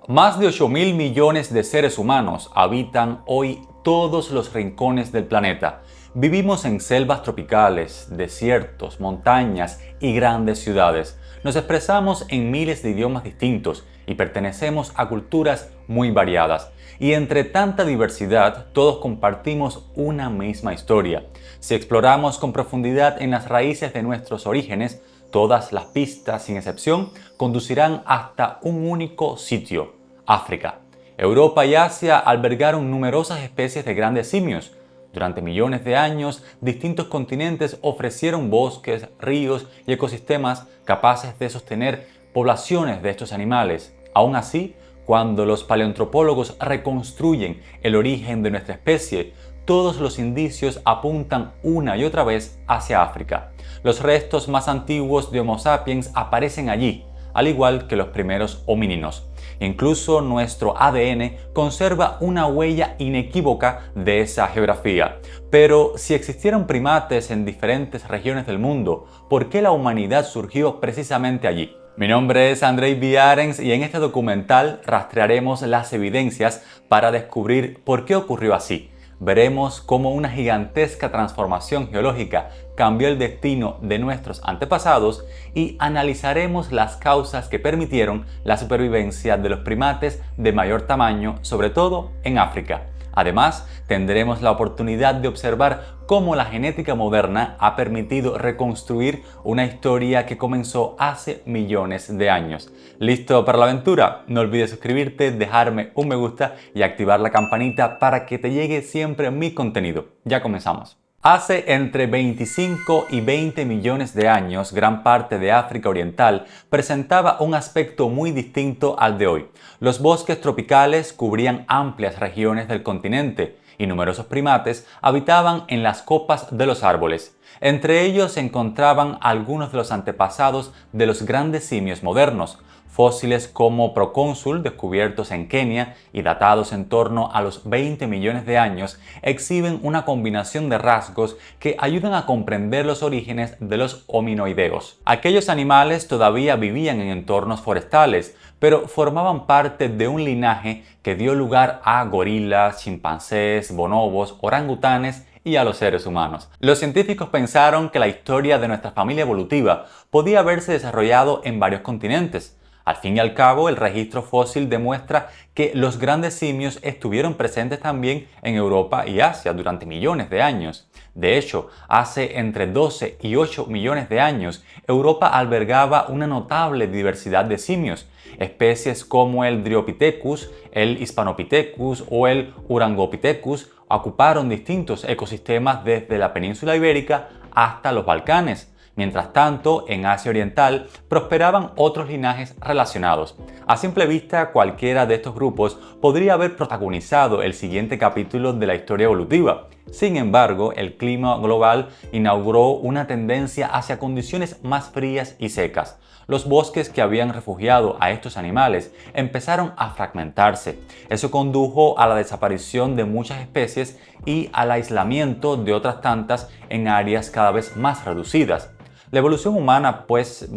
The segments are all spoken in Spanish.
Más de 8.000 millones de seres humanos habitan hoy todos los rincones del planeta. Vivimos en selvas tropicales, desiertos, montañas y grandes ciudades. Nos expresamos en miles de idiomas distintos y pertenecemos a culturas muy variadas. Y entre tanta diversidad, todos compartimos una misma historia. Si exploramos con profundidad en las raíces de nuestros orígenes, todas las pistas, sin excepción, conducirán hasta un único sitio: África. Europa y Asia albergaron numerosas especies de grandes simios. Durante millones de años, distintos continentes ofrecieron bosques, ríos y ecosistemas capaces de sostener poblaciones de estos animales. Aún así, cuando los paleoantropólogos reconstruyen el origen de nuestra especie, todos los indicios apuntan una y otra vez hacia África. Los restos más antiguos de Homo sapiens aparecen allí, al igual que los primeros homínidos. Incluso nuestro ADN conserva una huella inequívoca de esa geografía. Pero si existieron primates en diferentes regiones del mundo, ¿por qué la humanidad surgió precisamente allí? Mi nombre es Andrei Biarens y en este documental rastrearemos las evidencias para descubrir por qué ocurrió así. Veremos cómo una gigantesca transformación geológica cambió el destino de nuestros antepasados y analizaremos las causas que permitieron la supervivencia de los primates de mayor tamaño, sobre todo en África. Además, tendremos la oportunidad de observar cómo la genética moderna ha permitido reconstruir una historia que comenzó hace millones de años. ¿Listo para la aventura? No olvides suscribirte, dejarme un me gusta y activar la campanita para que te llegue siempre mi contenido. Ya comenzamos. Hace entre 25 y 20 millones de años, gran parte de África Oriental presentaba un aspecto muy distinto al de hoy. Los bosques tropicales cubrían amplias regiones del continente y numerosos primates habitaban en las copas de los árboles. Entre ellos se encontraban algunos de los antepasados de los grandes simios modernos. Fósiles como Procónsul, descubiertos en Kenia y datados en torno a los 20 millones de años, exhiben una combinación de rasgos que ayudan a comprender los orígenes de los hominoideos. Aquellos animales todavía vivían en entornos forestales, pero formaban parte de un linaje que dio lugar a gorilas, chimpancés, bonobos, orangutanes y a los seres humanos. Los científicos pensaron que la historia de nuestra familia evolutiva podía haberse desarrollado en varios continentes. Al fin y al cabo, el registro fósil demuestra que los grandes simios estuvieron presentes también en Europa y Asia durante millones de años. De hecho, hace entre 12 y 8 millones de años, Europa albergaba una notable diversidad de simios. Especies como el Dryopithecus, el Hispanopithecus o el Urangopithecus ocuparon distintos ecosistemas desde la península ibérica hasta los Balcanes. Mientras tanto, en Asia Oriental prosperaban otros linajes relacionados. A simple vista, cualquiera de estos grupos podría haber protagonizado el siguiente capítulo de la historia evolutiva. Sin embargo, el clima global inauguró una tendencia hacia condiciones más frías y secas. Los bosques que habían refugiado a estos animales empezaron a fragmentarse. Eso condujo a la desaparición de muchas especies y al aislamiento de otras tantas en áreas cada vez más reducidas. La evolución humana pues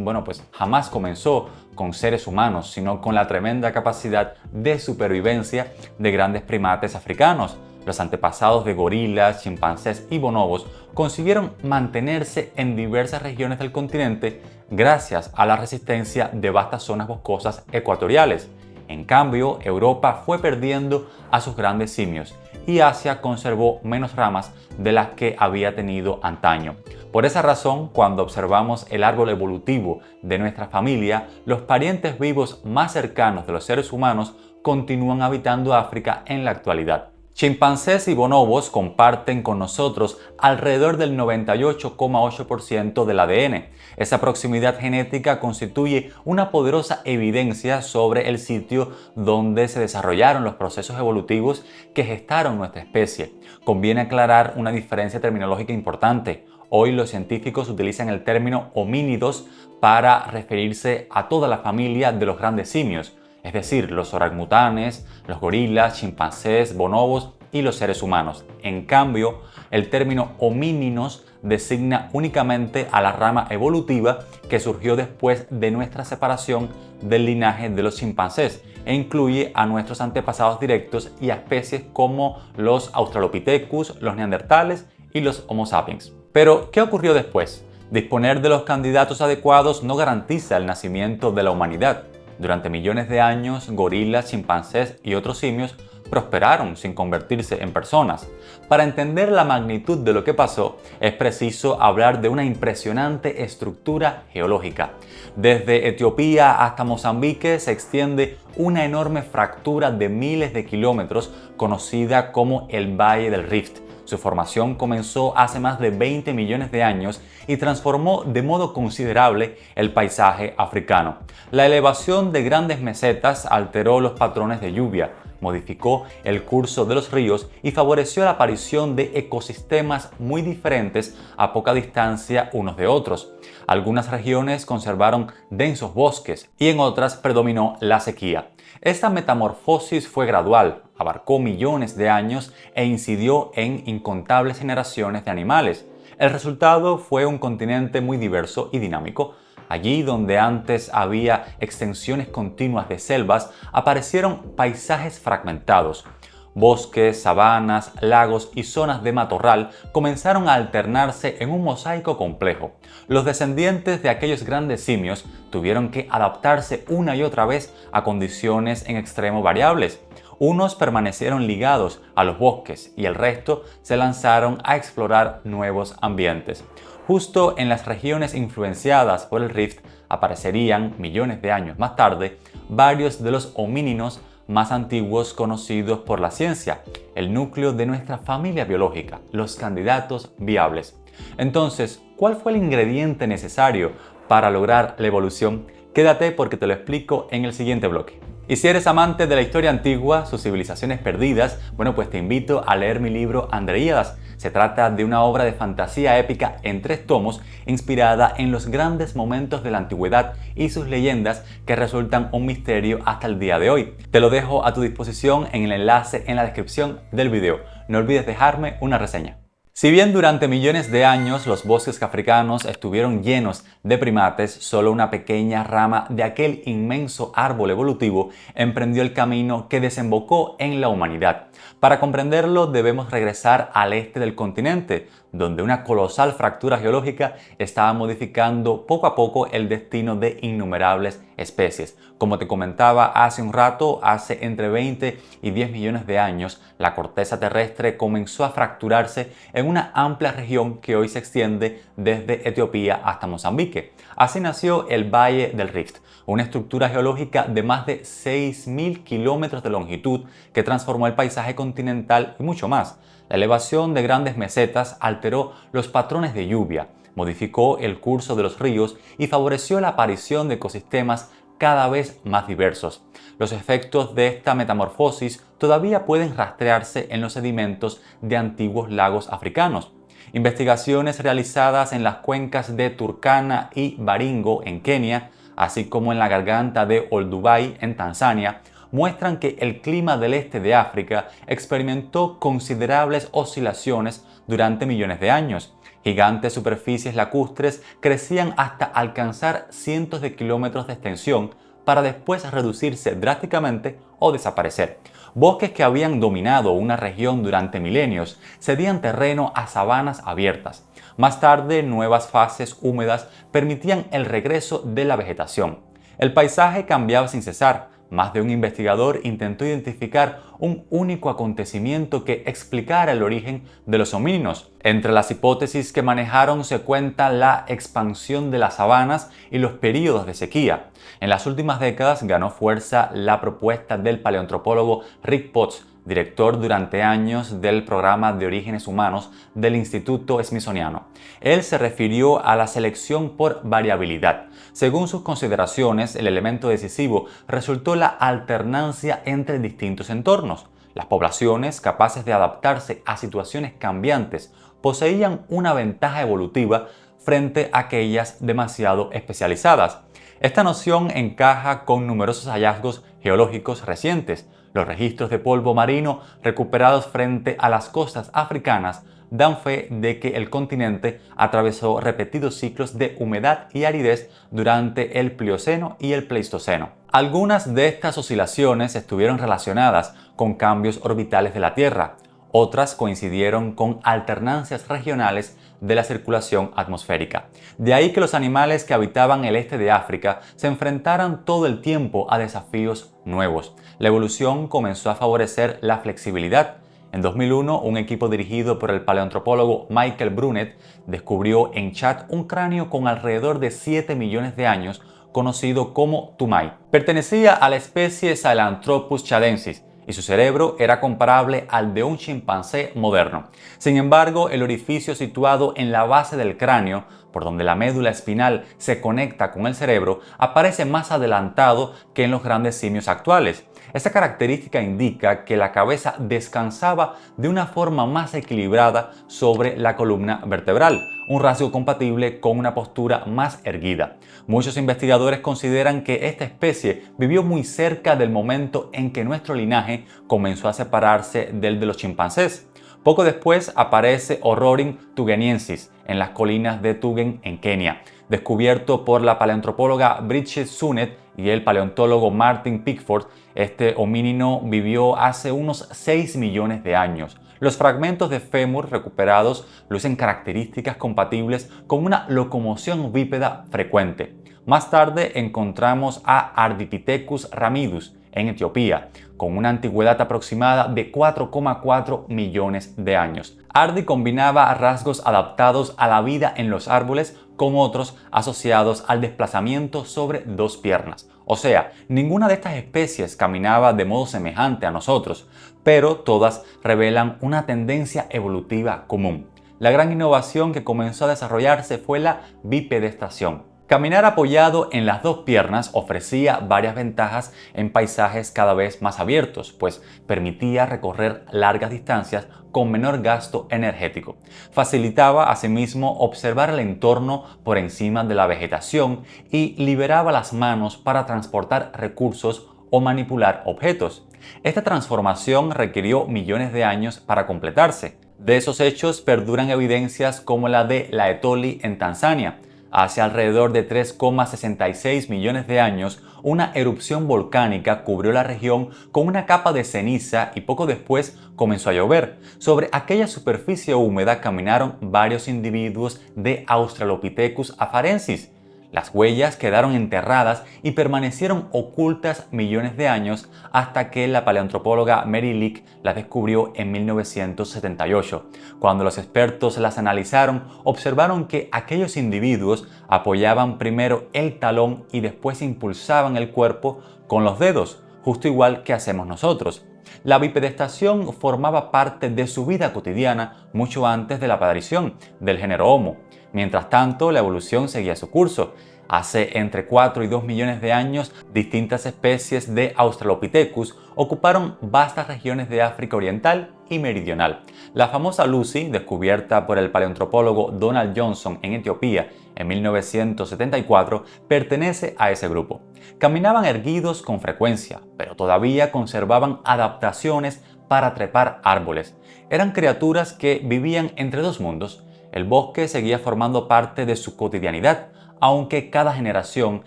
jamás comenzó con seres humanos, sino con la tremenda capacidad de supervivencia de grandes primates africanos. Los antepasados de gorilas, chimpancés y bonobos consiguieron mantenerse en diversas regiones del continente gracias a la resistencia de vastas zonas boscosas ecuatoriales. En cambio, Europa fue perdiendo a sus grandes simios y Asia conservó menos ramas de las que había tenido antaño. Por esa razón, cuando observamos el árbol evolutivo de nuestra familia, los parientes vivos más cercanos de los seres humanos continúan habitando África en la actualidad. Chimpancés y bonobos comparten con nosotros alrededor del 98,8% del ADN. Esa proximidad genética constituye una poderosa evidencia sobre el sitio donde se desarrollaron los procesos evolutivos que gestaron nuestra especie. Conviene aclarar una diferencia terminológica importante. Hoy los científicos utilizan el término homínidos para referirse a toda la familia de los grandes simios, es decir, los orangutanes, los gorilas, chimpancés, bonobos y los seres humanos. En cambio, el término homínidos designa únicamente a la rama evolutiva que surgió después de nuestra separación del linaje de los chimpancés e incluye a nuestros antepasados directos y a especies como los Australopithecus, los neandertales y los Homo sapiens. Pero, ¿qué ocurrió después? Disponer de los candidatos adecuados no garantiza el nacimiento de la humanidad. Durante millones de años, gorilas, chimpancés y otros simios prosperaron sin convertirse en personas. Para entender la magnitud de lo que pasó, es preciso hablar de una impresionante estructura geológica. Desde Etiopía hasta Mozambique se extiende una enorme fractura de miles de kilómetros conocida como el Valle del Rift. Su formación comenzó hace más de 20 millones de años y transformó de modo considerable el paisaje africano. La elevación de grandes mesetas alteró los patrones de lluvia, modificó el curso de los ríos y favoreció la aparición de ecosistemas muy diferentes a poca distancia unos de otros. Algunas regiones conservaron densos bosques y en otras predominó la sequía. Esta metamorfosis fue gradual, abarcó millones de años e incidió en incontables generaciones de animales. El resultado fue un continente muy diverso y dinámico. Allí donde antes había extensiones continuas de selvas, aparecieron paisajes fragmentados. Bosques, sabanas, lagos y zonas de matorral comenzaron a alternarse en un mosaico complejo. Los descendientes de aquellos grandes simios tuvieron que adaptarse una y otra vez a condiciones en extremo variables. Unos permanecieron ligados a los bosques y el resto se lanzaron a explorar nuevos ambientes. Justo en las regiones influenciadas por el Rift aparecerían, millones de años más tarde, varios de los homínidos más antiguos conocidos por la ciencia, el núcleo de nuestra familia biológica, los candidatos viables. Entonces, ¿cuál fue el ingrediente necesario para lograr la evolución? Quédate porque te lo explico en el siguiente bloque. Y si eres amante de la historia antigua, sus civilizaciones perdidas, bueno, pues te invito a leer mi libro Andreíadas. Se trata de una obra de fantasía épica en 3 tomos, inspirada en los grandes momentos de la antigüedad y sus leyendas que resultan un misterio hasta el día de hoy. Te lo dejo a tu disposición en el enlace en la descripción del video. No olvides dejarme una reseña. Si bien durante millones de años los bosques africanos estuvieron llenos de primates, solo una pequeña rama de aquel inmenso árbol evolutivo emprendió el camino que desembocó en la humanidad. Para comprenderlo debemos regresar al este del continente, donde una colosal fractura geológica estaba modificando poco a poco el destino de innumerables especies. Como te comentaba hace un rato, hace entre 20 y 10 millones de años, la corteza terrestre comenzó a fracturarse en una amplia región que hoy se extiende desde Etiopía hasta Mozambique. Así nació el Valle del Rift, una estructura geológica de más de 6.000 kilómetros de longitud que transformó el paisaje continental y mucho más. La elevación de grandes mesetas alteró los patrones de lluvia, modificó el curso de los ríos y favoreció la aparición de ecosistemas cada vez más diversos. Los efectos de esta metamorfosis todavía pueden rastrearse en los sedimentos de antiguos lagos africanos. Investigaciones realizadas en las cuencas de Turkana y Baringo en Kenia, así como en la garganta de Olduvai en Tanzania, muestran que el clima del este de África experimentó considerables oscilaciones durante millones de años. Gigantes superficies lacustres crecían hasta alcanzar cientos de kilómetros de extensión para después reducirse drásticamente o desaparecer. Bosques que habían dominado una región durante milenios cedían terreno a sabanas abiertas. Más tarde, nuevas fases húmedas permitían el regreso de la vegetación. El paisaje cambiaba sin cesar. Más de un investigador intentó identificar un único acontecimiento que explicara el origen de los homínidos. Entre las hipótesis que manejaron se cuenta la expansión de las sabanas y los períodos de sequía. En las últimas décadas ganó fuerza la propuesta del paleoantropólogo Rick Potts, director durante años del programa de orígenes humanos del Instituto Smithsoniano. Él se refirió a la selección por variabilidad. Según sus consideraciones, el elemento decisivo resultó la alternancia entre distintos entornos. Las poblaciones capaces de adaptarse a situaciones cambiantes poseían una ventaja evolutiva frente a aquellas demasiado especializadas. Esta noción encaja con numerosos hallazgos geológicos recientes. Los registros de polvo marino recuperados frente a las costas africanas dan fe de que el continente atravesó repetidos ciclos de humedad y aridez durante el Plioceno y el Pleistoceno. Algunas de estas oscilaciones estuvieron relacionadas con cambios orbitales de la Tierra. Otras coincidieron con alternancias regionales de la circulación atmosférica. De ahí que los animales que habitaban el este de África se enfrentaran todo el tiempo a desafíos nuevos. La evolución comenzó a favorecer la flexibilidad. En 2001, un equipo dirigido por el paleoantropólogo Michael Brunet descubrió en Chad un cráneo con alrededor de 7 millones de años, conocido como Tumay. Pertenecía a la especie Sahelanthropus chadensis y su cerebro era comparable al de un chimpancé moderno. Sin embargo, el orificio situado en la base del cráneo, por donde la médula espinal se conecta con el cerebro, aparece más adelantado que en los grandes simios actuales. Esta característica indica que la cabeza descansaba de una forma más equilibrada sobre la columna vertebral, un rasgo compatible con una postura más erguida. Muchos investigadores consideran que esta especie vivió muy cerca del momento en que nuestro linaje comenzó a separarse del de los chimpancés. Poco después aparece Orrorin tugeniensis en las colinas de Tugen en Kenia, descubierto por la paleoantropóloga Bridget Sunet y el paleontólogo Martin Pickford. Este homínino vivió hace unos 6 millones de años. Los fragmentos de fémur recuperados lucen características compatibles con una locomoción bípeda frecuente. Más tarde encontramos a Ardipithecus ramidus en Etiopía, con una antigüedad aproximada de 4,4 millones de años. Ardi combinaba rasgos adaptados a la vida en los árboles con otros asociados al desplazamiento sobre dos piernas. O sea, ninguna de estas especies caminaba de modo semejante a nosotros, pero todas revelan una tendencia evolutiva común. La gran innovación que comenzó a desarrollarse fue la bipedestación. Caminar apoyado en las dos piernas ofrecía varias ventajas en paisajes cada vez más abiertos, pues permitía recorrer largas distancias con menor gasto energético. Facilitaba asimismo observar el entorno por encima de la vegetación y liberaba las manos para transportar recursos o manipular objetos. Esta transformación requirió millones de años para completarse. De esos hechos perduran evidencias como la de Laetoli en Tanzania. Hace alrededor de 3,66 millones de años, una erupción volcánica cubrió la región con una capa de ceniza y poco después comenzó a llover. Sobre aquella superficie húmeda caminaron varios individuos de Australopithecus afarensis. Las huellas quedaron enterradas y permanecieron ocultas millones de años hasta que la paleoantropóloga Mary Leake las descubrió en 1978. Cuando los expertos las analizaron, observaron que aquellos individuos apoyaban primero el talón y después impulsaban el cuerpo con los dedos, justo igual que hacemos nosotros. La bipedestación formaba parte de su vida cotidiana mucho antes de la aparición del género Homo. Mientras tanto, la evolución seguía su curso. Hace entre 4 y 2 millones de años, distintas especies de Australopithecus ocuparon vastas regiones de África Oriental y Meridional. La famosa Lucy, descubierta por el paleoantropólogo Donald Johnson en Etiopía en 1974, pertenece a ese grupo. Caminaban erguidos con frecuencia, pero todavía conservaban adaptaciones para trepar árboles. Eran criaturas que vivían entre dos mundos. El bosque seguía formando parte de su cotidianidad, aunque cada generación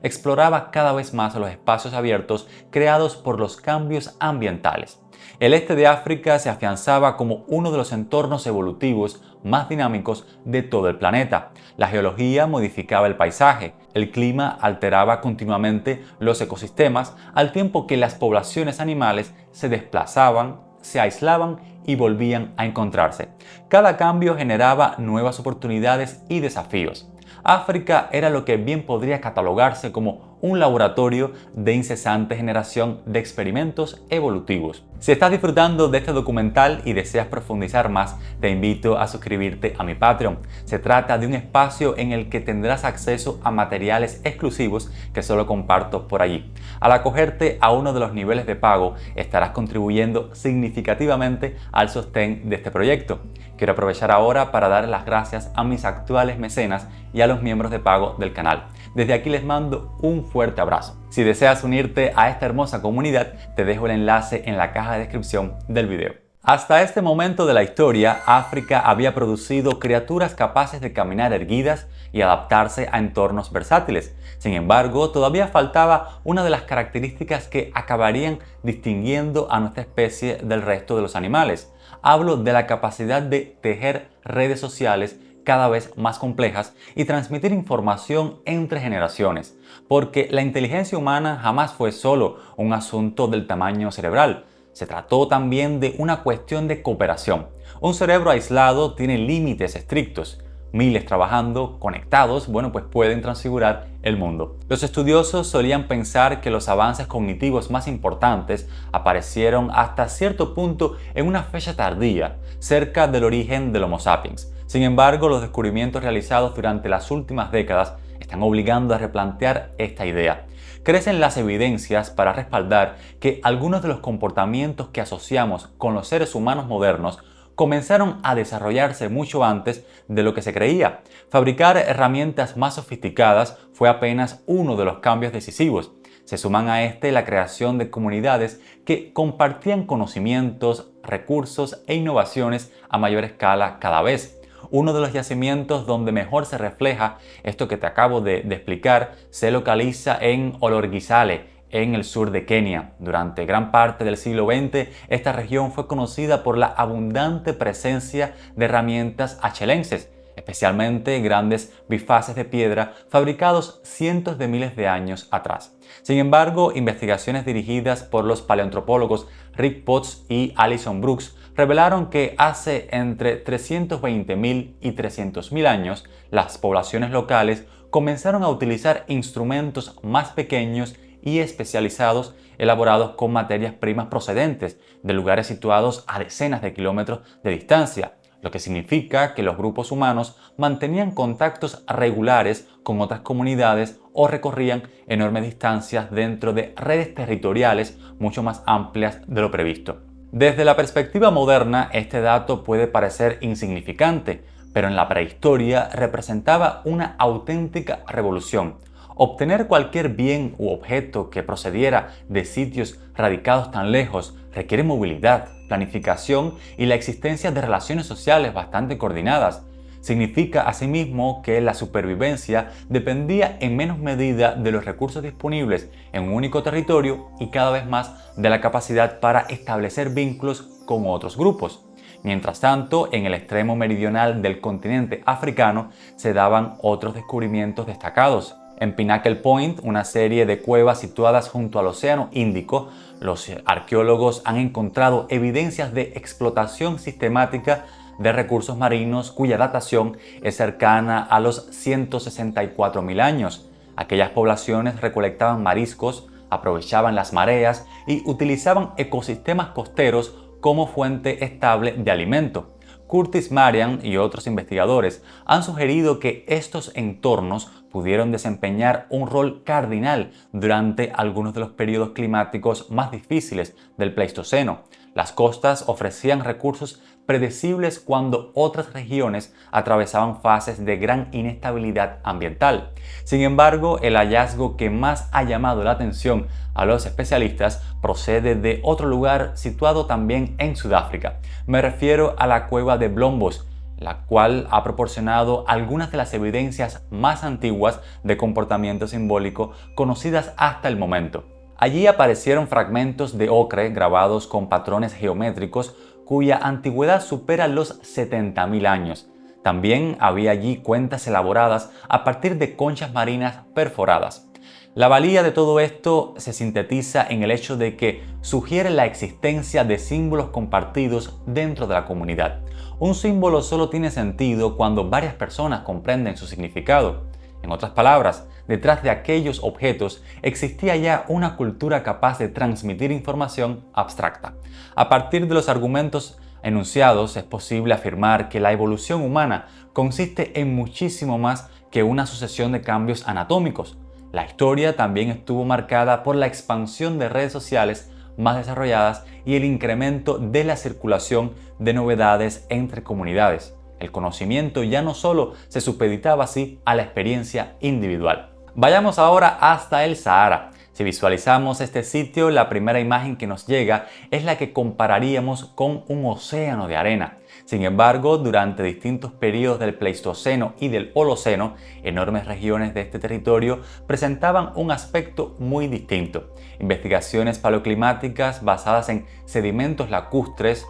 exploraba cada vez más los espacios abiertos creados por los cambios ambientales. El este de África se afianzaba como uno de los entornos evolutivos más dinámicos de todo el planeta. La geología modificaba el paisaje, el clima alteraba continuamente los ecosistemas, al tiempo que las poblaciones animales se desplazaban, se aislaban y volvían a encontrarse. Cada cambio generaba nuevas oportunidades y desafíos. África era lo que bien podría catalogarse como un laboratorio de incesante generación de experimentos evolutivos. Si estás disfrutando de este documental y deseas profundizar más, te invito a suscribirte a mi Patreon. Se trata de un espacio en el que tendrás acceso a materiales exclusivos que solo comparto por allí. Al acogerte a uno de los niveles de pago, estarás contribuyendo significativamente al sostén de este proyecto. Quiero aprovechar ahora para dar las gracias a mis actuales mecenas y a los miembros de pago del canal. Desde aquí les mando un fuerte abrazo. Si deseas unirte a esta hermosa comunidad, te dejo el enlace en la caja de descripción del video. Hasta este momento de la historia, África había producido criaturas capaces de caminar erguidas y adaptarse a entornos versátiles. Sin embargo, todavía faltaba una de las características que acabarían distinguiendo a nuestra especie del resto de los animales. Hablo de la capacidad de tejer redes sociales cada vez más complejas y transmitir información entre generaciones, porque la inteligencia humana jamás fue solo un asunto del tamaño cerebral. Se trató también de una cuestión de cooperación. Un cerebro aislado tiene límites estrictos. Miles trabajando, conectados, pues pueden transfigurar el mundo. Los estudiosos solían pensar que los avances cognitivos más importantes aparecieron hasta cierto punto en una fecha tardía, cerca del origen del Homo sapiens. Sin embargo, los descubrimientos realizados durante las últimas décadas están obligando a replantear esta idea. Crecen las evidencias para respaldar que algunos de los comportamientos que asociamos con los seres humanos modernos comenzaron a desarrollarse mucho antes de lo que se creía. Fabricar herramientas más sofisticadas fue apenas uno de los cambios decisivos. Se suman a este la creación de comunidades que compartían conocimientos, recursos e innovaciones a mayor escala cada vez. Uno de los yacimientos donde mejor se refleja esto que te acabo de explicar se localiza en Olorgesailie, en el sur de Kenia. Durante gran parte del siglo XX, esta región fue conocida por la abundante presencia de herramientas achelenses, especialmente grandes bifaces de piedra fabricados cientos de miles de años atrás. Sin embargo, investigaciones dirigidas por los paleoantropólogos Rick Potts y Alison Brooks revelaron que hace entre 320.000 y 300.000 años, las poblaciones locales comenzaron a utilizar instrumentos más pequeños y especializados elaborados con materias primas procedentes de lugares situados a decenas de kilómetros de distancia, lo que significa que los grupos humanos mantenían contactos regulares con otras comunidades o recorrían enormes distancias dentro de redes territoriales mucho más amplias de lo previsto. Desde la perspectiva moderna, este dato puede parecer insignificante, pero en la prehistoria representaba una auténtica revolución. Obtener cualquier bien u objeto que procediera de sitios radicados tan lejos requiere movilidad, planificación y la existencia de relaciones sociales bastante coordinadas. Significa asimismo que la supervivencia dependía en menos medida de los recursos disponibles en un único territorio y cada vez más de la capacidad para establecer vínculos con otros grupos. Mientras tanto, en el extremo meridional del continente africano se daban otros descubrimientos destacados. En Pinnacle Point, una serie de cuevas situadas junto al Océano Índico, los arqueólogos han encontrado evidencias de explotación sistemática de recursos marinos cuya datación es cercana a los 164.000 años. Aquellas poblaciones recolectaban mariscos, aprovechaban las mareas y utilizaban ecosistemas costeros como fuente estable de alimento. Curtis Marian y otros investigadores han sugerido que estos entornos pudieron desempeñar un rol cardinal durante algunos de los periodos climáticos más difíciles del Pleistoceno. Las costas ofrecían recursos predecibles cuando otras regiones atravesaban fases de gran inestabilidad ambiental. Sin embargo, el hallazgo que más ha llamado la atención a los especialistas procede de otro lugar situado también en Sudáfrica. Me refiero a la cueva de Blombos, la cual ha proporcionado algunas de las evidencias más antiguas de comportamiento simbólico conocidas hasta el momento. Allí aparecieron fragmentos de ocre grabados con patrones geométricos cuya antigüedad supera los 70.000 años. También había allí cuentas elaboradas a partir de conchas marinas perforadas. La valía de todo esto se sintetiza en el hecho de que sugiere la existencia de símbolos compartidos dentro de la comunidad. Un símbolo solo tiene sentido cuando varias personas comprenden su significado. En otras palabras, detrás de aquellos objetos existía ya una cultura capaz de transmitir información abstracta. A partir de los argumentos enunciados, es posible afirmar que la evolución humana consiste en muchísimo más que una sucesión de cambios anatómicos. La historia también estuvo marcada por la expansión de redes sociales más desarrolladas y el incremento de la circulación de novedades entre comunidades. El conocimiento ya no solo se supeditaba así a la experiencia individual. Vayamos ahora hasta el Sahara. Si visualizamos este sitio, la primera imagen que nos llega es la que compararíamos con un océano de arena. Sin embargo, durante distintos periodos del Pleistoceno y del Holoceno, enormes regiones de este territorio presentaban un aspecto muy distinto. Investigaciones paleoclimáticas basadas en sedimentos lacustres,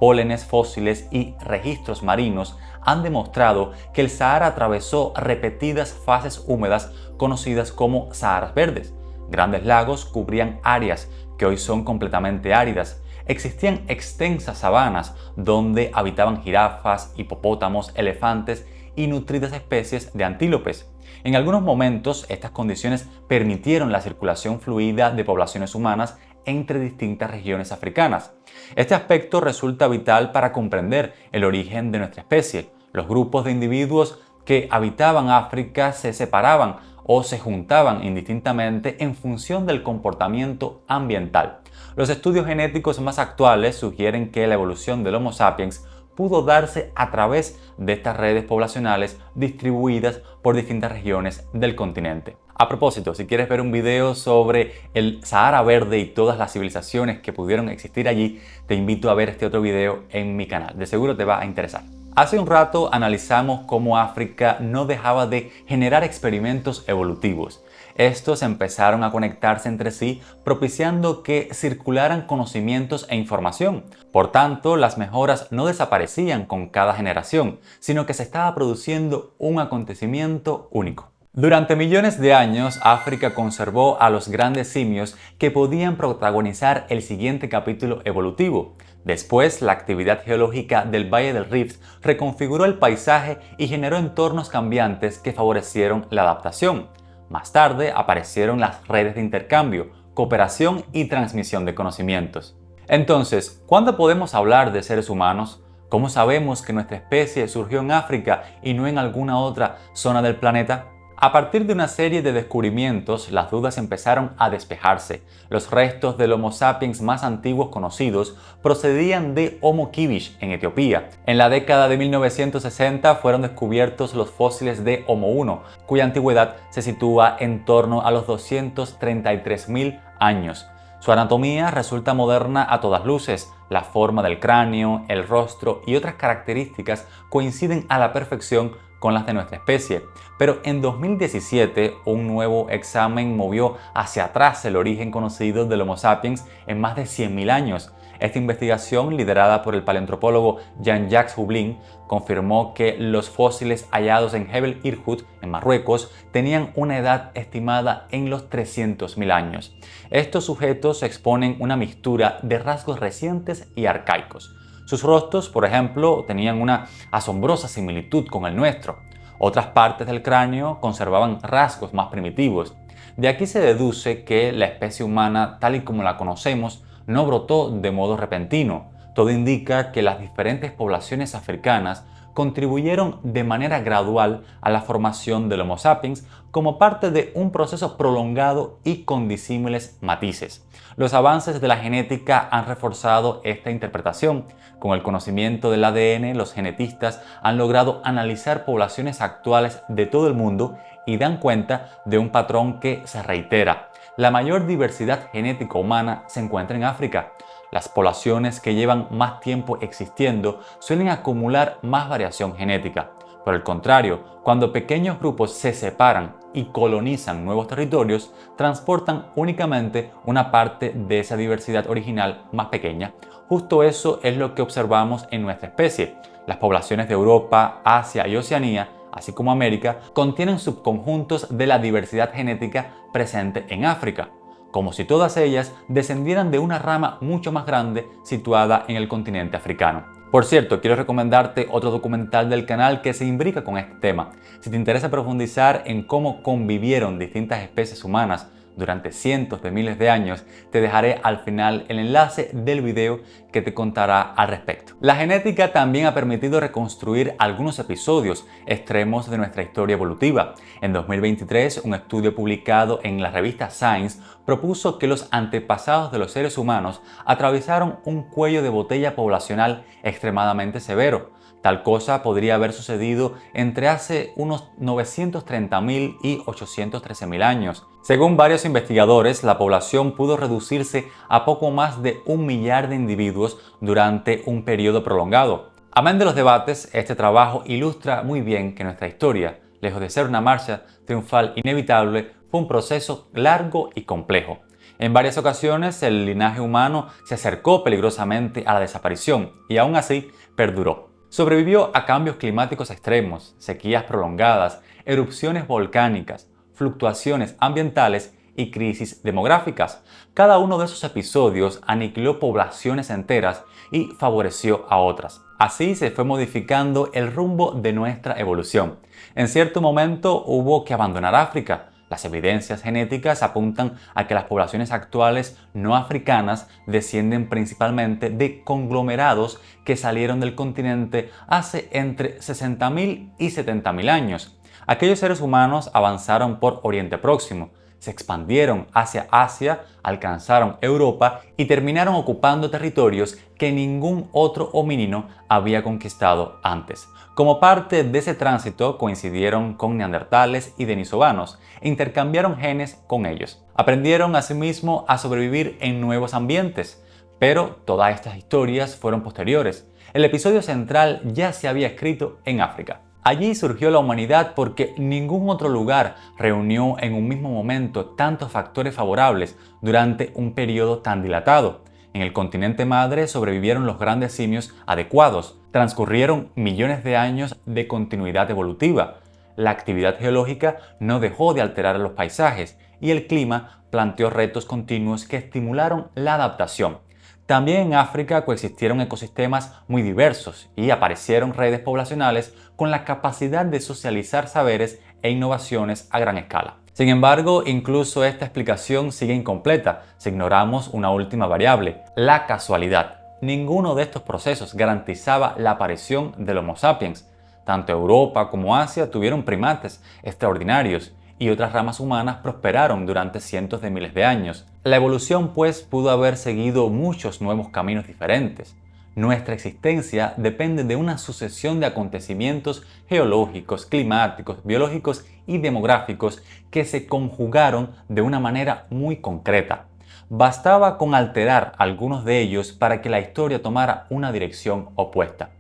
pólenes fósiles y registros marinos han demostrado que el Sahara atravesó repetidas fases húmedas conocidas como Saharas verdes. Grandes lagos cubrían áreas que hoy son completamente áridas. Existían extensas sabanas donde habitaban jirafas, hipopótamos, elefantes y nutridas especies de antílopes. En algunos momentos, estas condiciones permitieron la circulación fluida de poblaciones humanas entre distintas regiones africanas. Este aspecto resulta vital para comprender el origen de nuestra especie. Los grupos de individuos que habitaban África se separaban o se juntaban indistintamente en función del comportamiento ambiental. Los estudios genéticos más actuales sugieren que la evolución del Homo sapiens pudo darse a través de estas redes poblacionales distribuidas por distintas regiones del continente. A propósito, si quieres ver un video sobre el Sahara Verde y todas las civilizaciones que pudieron existir allí, te invito a ver este otro video en mi canal. De seguro te va a interesar. Hace un rato analizamos cómo África no dejaba de generar experimentos evolutivos. Estos empezaron a conectarse entre sí, propiciando que circularan conocimientos e información. Por tanto, las mejoras no desaparecían con cada generación, sino que se estaba produciendo un acontecimiento único. Durante millones de años, África conservó a los grandes simios que podían protagonizar el siguiente capítulo evolutivo. Después, la actividad geológica del Valle del Rift reconfiguró el paisaje y generó entornos cambiantes que favorecieron la adaptación. Más tarde aparecieron las redes de intercambio, cooperación y transmisión de conocimientos. Entonces, ¿cuándo podemos hablar de seres humanos? ¿Cómo sabemos que nuestra especie surgió en África y no en alguna otra zona del planeta? A partir de una serie de descubrimientos, las dudas empezaron a despejarse. Los restos del Homo sapiens más antiguos conocidos procedían de Homo kibish en Etiopía. En la década de 1960 fueron descubiertos los fósiles de Homo 1, cuya antigüedad se sitúa en torno a los 233.000 años. Su anatomía resulta moderna a todas luces. La forma del cráneo, el rostro y otras características coinciden a la perfección con las de nuestra especie. Pero en 2017, un nuevo examen movió hacia atrás el origen conocido del Homo sapiens en más de 100.000 años. Esta investigación, liderada por el paleoantropólogo Jean-Jacques Hublin, confirmó que los fósiles hallados en Jebel Irhoud, en Marruecos, tenían una edad estimada en los 300.000 años. Estos sujetos exponen una mixtura de rasgos recientes y arcaicos. Sus rostros, por ejemplo, tenían una asombrosa similitud con el nuestro. Otras partes del cráneo conservaban rasgos más primitivos. De aquí se deduce que la especie humana, tal y como la conocemos, no brotó de modo repentino. Todo indica que las diferentes poblaciones africanas contribuyeron de manera gradual a la formación del Homo sapiens como parte de un proceso prolongado y con disímiles matices. Los avances de la genética han reforzado esta interpretación. Con el conocimiento del ADN, los genetistas han logrado analizar poblaciones actuales de todo el mundo y dan cuenta de un patrón que se reitera. La mayor diversidad genética humana se encuentra en África. Las poblaciones que llevan más tiempo existiendo suelen acumular más variación genética. Por el contrario, cuando pequeños grupos se separan y colonizan nuevos territorios, transportan únicamente una parte de esa diversidad original más pequeña. Justo eso es lo que observamos en nuestra especie. Las poblaciones de Europa, Asia y Oceanía, así como América, contienen subconjuntos de la diversidad genética presente en África, como si todas ellas descendieran de una rama mucho más grande situada en el continente africano. Por cierto, quiero recomendarte otro documental del canal que se imbrica con este tema. Si te interesa profundizar en cómo convivieron distintas especies humanas durante cientos de miles de años, te dejaré al final el enlace del video que te contará al respecto. La genética también ha permitido reconstruir algunos episodios extremos de nuestra historia evolutiva. En 2023, un estudio publicado en la revista Science propuso que los antepasados de los seres humanos atravesaron un cuello de botella poblacional extremadamente severo. Tal cosa podría haber sucedido entre hace unos 930.000 y 813.000 años. Según varios investigadores, la población pudo reducirse a poco más de 1 millar de individuos durante un periodo prolongado. Amén de los debates, este trabajo ilustra muy bien que nuestra historia, lejos de ser una marcha triunfal inevitable, fue un proceso largo y complejo. En varias ocasiones el linaje humano se acercó peligrosamente a la desaparición y aún así perduró. Sobrevivió a cambios climáticos extremos, sequías prolongadas, erupciones volcánicas, fluctuaciones ambientales y crisis demográficas. Cada uno de esos episodios aniquiló poblaciones enteras y favoreció a otras. Así se fue modificando el rumbo de nuestra evolución. En cierto momento hubo que abandonar África. Las evidencias genéticas apuntan a que las poblaciones actuales no africanas descienden principalmente de conglomerados que salieron del continente hace entre 60.000 y 70.000 años. Aquellos seres humanos avanzaron por Oriente Próximo, se expandieron hacia Asia, alcanzaron Europa y terminaron ocupando territorios que ningún otro homínido había conquistado antes. Como parte de ese tránsito coincidieron con neandertales y denisovanos e intercambiaron genes con ellos. Aprendieron asimismo a sobrevivir en nuevos ambientes, pero todas estas historias fueron posteriores. El episodio central ya se había escrito en África. Allí surgió la humanidad porque ningún otro lugar reunió en un mismo momento tantos factores favorables durante un periodo tan dilatado. En el continente madre sobrevivieron los grandes simios adecuados. Transcurrieron millones de años de continuidad evolutiva. La actividad geológica no dejó de alterar los paisajes y el clima planteó retos continuos que estimularon la adaptación. También en África coexistieron ecosistemas muy diversos y aparecieron redes poblacionales con la capacidad de socializar saberes e innovaciones a gran escala. Sin embargo, incluso esta explicación sigue incompleta si ignoramos una última variable, la casualidad. Ninguno de estos procesos garantizaba la aparición del Homo sapiens. Tanto Europa como Asia tuvieron primates extraordinarios y otras ramas humanas prosperaron durante cientos de miles de años. La evolución, pues, pudo haber seguido muchos nuevos caminos diferentes. Nuestra existencia depende de una sucesión de acontecimientos geológicos, climáticos, biológicos y demográficos que se conjugaron de una manera muy concreta. Bastaba con alterar algunos de ellos para que la historia tomara una dirección opuesta.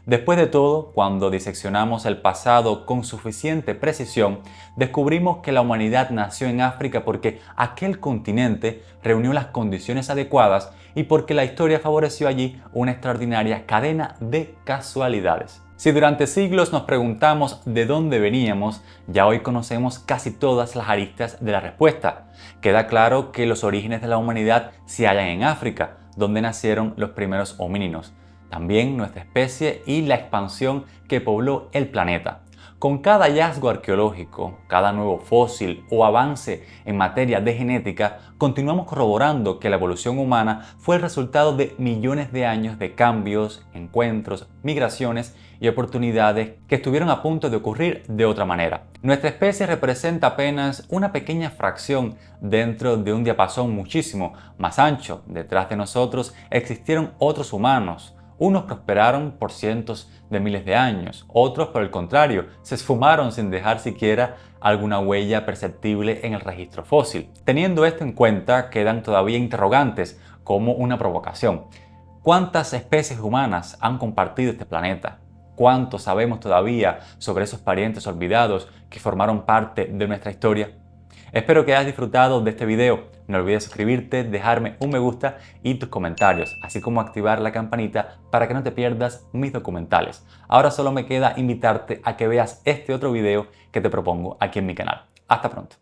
Después de todo, cuando diseccionamos el pasado con suficiente precisión, descubrimos que la humanidad nació en África porque aquel continente reunió las condiciones adecuadas y porque la historia favoreció allí una extraordinaria cadena de casualidades. Si durante siglos nos preguntamos de dónde veníamos, ya hoy conocemos casi todas las aristas de la respuesta. Queda claro que los orígenes de la humanidad se hallan en África, donde nacieron los primeros homínidos. También nuestra especie y la expansión que pobló el planeta. Con cada hallazgo arqueológico, cada nuevo fósil o avance en materia de genética, continuamos corroborando que la evolución humana fue el resultado de millones de años de cambios, encuentros, migraciones y oportunidades que estuvieron a punto de ocurrir de otra manera. Nuestra especie representa apenas una pequeña fracción dentro de un diapasón muchísimo más ancho. Detrás de nosotros existieron otros humanos. Unos prosperaron por cientos de miles de años, otros por el contrario, se esfumaron sin dejar siquiera alguna huella perceptible en el registro fósil. Teniendo esto en cuenta, quedan todavía interrogantes como una provocación. ¿Cuántas especies humanas han compartido este planeta? ¿Cuánto sabemos todavía sobre esos parientes olvidados que formaron parte de nuestra historia? Espero que hayas disfrutado de este video. No olvides suscribirte, dejarme un me gusta y tus comentarios, así como activar la campanita para que no te pierdas mis documentales. Ahora solo me queda invitarte a que veas este otro video que te propongo aquí en mi canal. Hasta pronto.